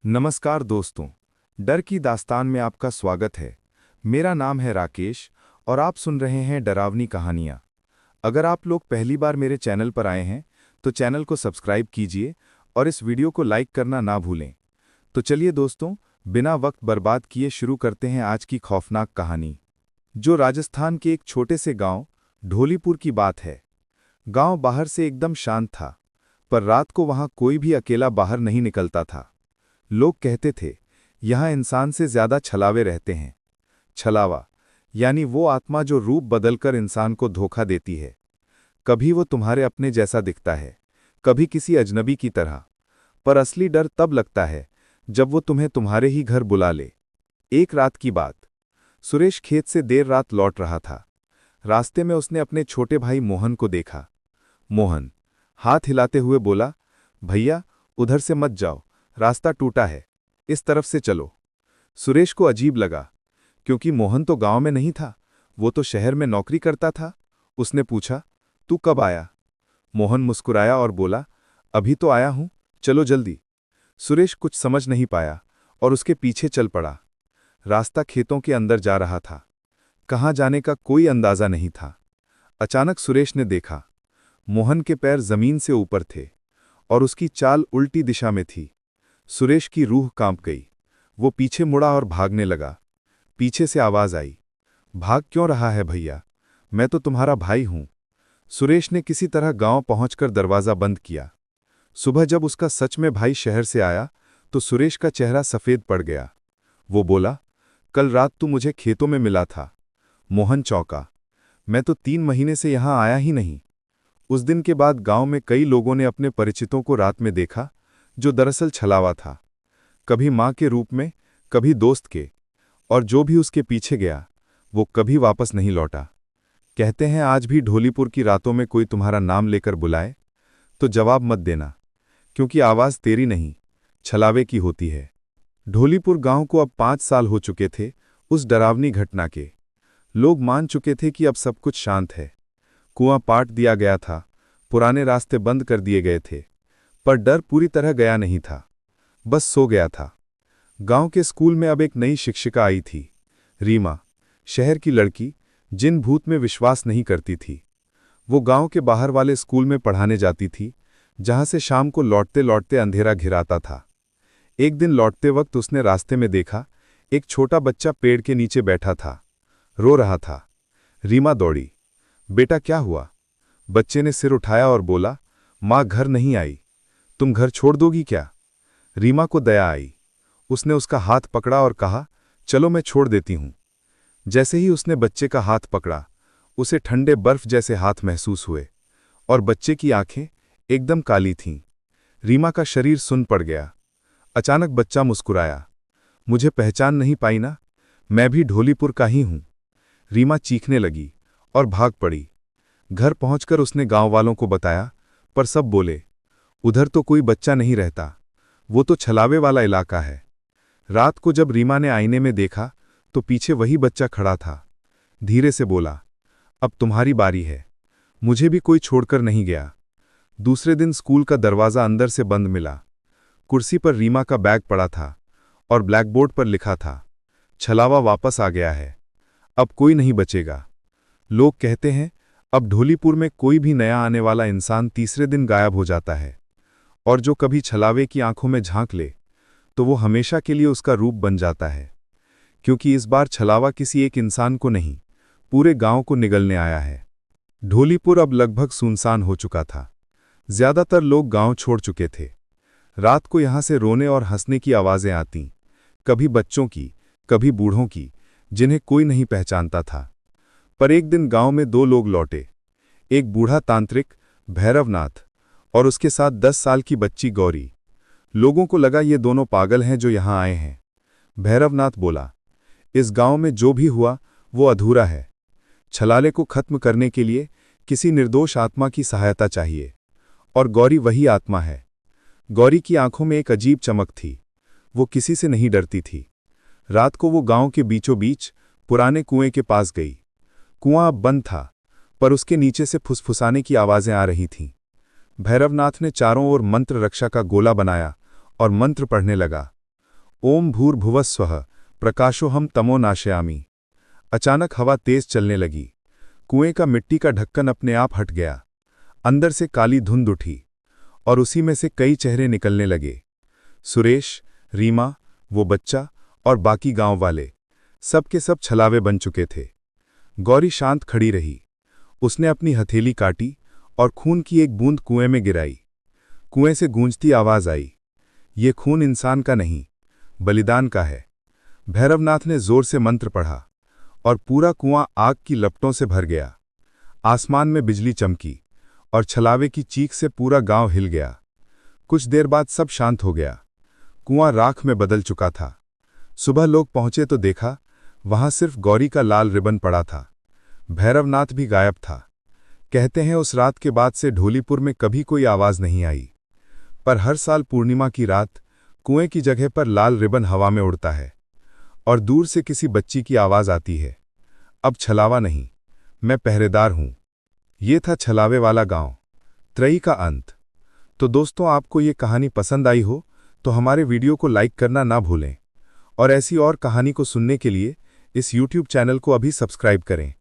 नमस्कार दोस्तों, डर की दास्तान में आपका स्वागत है। मेरा नाम है राकेश और आप सुन रहे हैं डरावनी कहानियाँ। अगर आप लोग पहली बार मेरे चैनल पर आए हैं तो चैनल को सब्सक्राइब कीजिए और इस वीडियो को लाइक करना ना भूलें। तो चलिए दोस्तों, बिना वक्त बर्बाद किए शुरू करते हैं आज की खौफनाक कहानी, जो राजस्थान के एक छोटे से गांव ढोलीपुर की बात है। गांव बाहर से एकदम शांत था, पर रात को वहां कोई भी अकेला बाहर नहीं निकलता था। लोग कहते थे, यहाँ इंसान से ज्यादा छलावे रहते हैं। छलावा यानी वो आत्मा जो रूप बदलकर इंसान को धोखा देती है। कभी वो तुम्हारे अपने जैसा दिखता है, कभी किसी अजनबी की तरह। पर असली डर तब लगता है जब वो तुम्हें तुम्हारे ही घर बुला ले। एक रात की बात, सुरेश खेत से देर रात लौट रहा था। रास्ते में उसने अपने छोटे भाई मोहन को देखा। मोहन हाथ हिलाते हुए बोला, भैया उधर से मत जाओ, रास्ता टूटा है, इस तरफ से चलो। सुरेश को अजीब लगा, क्योंकि मोहन तो गांव में नहीं था, वो तो शहर में नौकरी करता था। उसने पूछा, तू कब आया? मोहन मुस्कुराया और बोला, अभी तो आया हूं, चलो जल्दी। सुरेश कुछ समझ नहीं पाया और उसके पीछे चल पड़ा। रास्ता खेतों के अंदर जा रहा था, कहाँ जाने का कोई अंदाजा नहीं था। अचानक सुरेश ने देखा, मोहन के पैर जमीन से ऊपर थे और उसकी चाल उल्टी दिशा में थी। सुरेश की रूह कांप गई। वो पीछे मुड़ा और भागने लगा। पीछे से आवाज आई, भाग क्यों रहा है भैया, मैं तो तुम्हारा भाई हूं। सुरेश ने किसी तरह गांव पहुंचकर दरवाजा बंद किया। सुबह जब उसका सच में भाई शहर से आया तो सुरेश का चेहरा सफेद पड़ गया। वो बोला, कल रात तू मुझे खेतों में मिला था। मोहन चौंका, मैं तो 3 महीने से यहां आया ही नहीं। उस दिन के बाद गांव में कई लोगों ने अपने परिचितों को रात में देखा, जो दरअसल छलावा था। कभी मां के रूप में, कभी दोस्त के, और जो भी उसके पीछे गया वो कभी वापस नहीं लौटा। कहते हैं आज भी ढोलीपुर की रातों में कोई तुम्हारा नाम लेकर बुलाए तो जवाब मत देना, क्योंकि आवाज तेरी नहीं, छलावे की होती है। ढोलीपुर गांव को अब 5 साल हो चुके थे उस डरावनी घटना के। लोग मान चुके थे कि अब सब कुछ शांत है। कुआं पाट दिया गया था, पुराने रास्ते बंद कर दिए गए थे, पर डर पूरी तरह गया नहीं था, बस सो गया था। गांव के स्कूल में अब एक नई शिक्षिका आई थी, रीमा, शहर की लड़की, जिन भूत में विश्वास नहीं करती थी। वो गांव के बाहर वाले स्कूल में पढ़ाने जाती थी, जहां से शाम को लौटते लौटते अंधेरा घिराता था। एक दिन लौटते वक्त उसने रास्ते में देखा, एक छोटा बच्चा पेड़ के नीचे बैठा था, रो रहा था। रीमा दौड़ी, बेटा क्या हुआ? बच्चे ने सिर उठाया और बोला, माँ घर नहीं आई, तुम घर छोड़ दोगी क्या? रीमा को दया आई। उसने उसका हाथ पकड़ा और कहा, चलो मैं छोड़ देती हूं। जैसे ही उसने बच्चे का हाथ पकड़ा, उसे ठंडे बर्फ जैसे हाथ महसूस हुए और बच्चे की आंखें एकदम काली थीं। रीमा का शरीर सुन्न पड़ गया। अचानक बच्चा मुस्कुराया, मुझे पहचान नहीं पाई ना, मैं भी ढोलीपुर का ही हूं। रीमा चीखने लगी और भाग पड़ी। घर पहुंचकर उसने गांव वालों को बताया, पर सब बोले, उधर तो कोई बच्चा नहीं रहता, वो तो छलावे वाला इलाका है। रात को जब रीमा ने आईने में देखा तो पीछे वही बच्चा खड़ा था। धीरे से बोला, अब तुम्हारी बारी है, मुझे भी कोई छोड़कर नहीं गया। दूसरे दिन स्कूल का दरवाजा अंदर से बंद मिला। कुर्सी पर रीमा का बैग पड़ा था और ब्लैकबोर्ड पर लिखा था, छलावा वापस आ गया है, अब कोई नहीं बचेगा। लोग कहते हैं अब ढोलीपुर में कोई भी नया आने वाला इंसान तीसरे दिन गायब हो जाता है, और जो कभी छलावे की आंखों में झांक ले तो वो हमेशा के लिए उसका रूप बन जाता है। क्योंकि इस बार छलावा किसी एक इंसान को नहीं, पूरे गांव को निगलने आया है। ढोलीपुर अब लगभग सुनसान हो चुका था। ज्यादातर लोग गांव छोड़ चुके थे। रात को यहां से रोने और हंसने की आवाजें आतीं, कभी बच्चों की, कभी बूढ़ों की, जिन्हें कोई नहीं पहचानता था। पर एक दिन गांव में 2 लोग लौटे, एक बूढ़ा तांत्रिक भैरवनाथ और उसके साथ 10 साल की बच्ची गौरी। लोगों को लगा ये दोनों पागल हैं जो यहां आए हैं। भैरवनाथ बोला, इस गांव में जो भी हुआ वो अधूरा है। छलाले को खत्म करने के लिए किसी निर्दोष आत्मा की सहायता चाहिए, और गौरी वही आत्मा है। गौरी की आंखों में एक अजीब चमक थी, वो किसी से नहीं डरती थी। रात को वो गांव के बीचों बीच पुराने कुएं के पास गई। कुआं अब बंद था, पर उसके नीचे से फुसफुसाने की आवाजें आ रही थीं। भैरवनाथ ने चारों ओर मंत्र रक्षा का गोला बनाया और मंत्र पढ़ने लगा। ओम भूर्भुवस्वः प्रकाशोहम तमो नाशयामि। अचानक हवा तेज चलने लगी। कुएं का मिट्टी का ढक्कन अपने आप हट गया। अंदर से काली धुंध उठी और उसी में से कई चेहरे निकलने लगे। सुरेश, रीमा, वो बच्चा और बाकी गांव वाले, सब के सब छलावे बन चुके थे। गौरी शांत खड़ी रही। उसने अपनी हथेली काटी और खून की एक बूंद कुएं में गिराई। कुएं से गूंजती आवाज आई, ये खून इंसान का नहीं, बलिदान का है। भैरवनाथ ने जोर से मंत्र पढ़ा और पूरा कुआं आग की लपटों से भर गया। आसमान में बिजली चमकी और छलावे की चीख से पूरा गांव हिल गया। कुछ देर बाद सब शांत हो गया। कुआं राख में बदल चुका था। सुबह लोग पहुंचे तो देखा, वहां सिर्फ गौरी का लाल रिबन पड़ा था। भैरवनाथ भी गायब था। कहते हैं उस रात के बाद से ढोलीपुर में कभी कोई आवाज नहीं आई। पर हर साल पूर्णिमा की रात कुएं की जगह पर लाल रिबन हवा में उड़ता है और दूर से किसी बच्ची की आवाज आती है, अब छलावा नहीं, मैं पहरेदार हूं। ये था छलावे वाला गांव, त्रयी का अंत। तो दोस्तों, आपको ये कहानी पसंद आई हो तो हमारे वीडियो को लाइक करना ना भूलें और ऐसी और कहानी को सुनने के लिए इस YouTube चैनल को अभी सब्सक्राइब करें।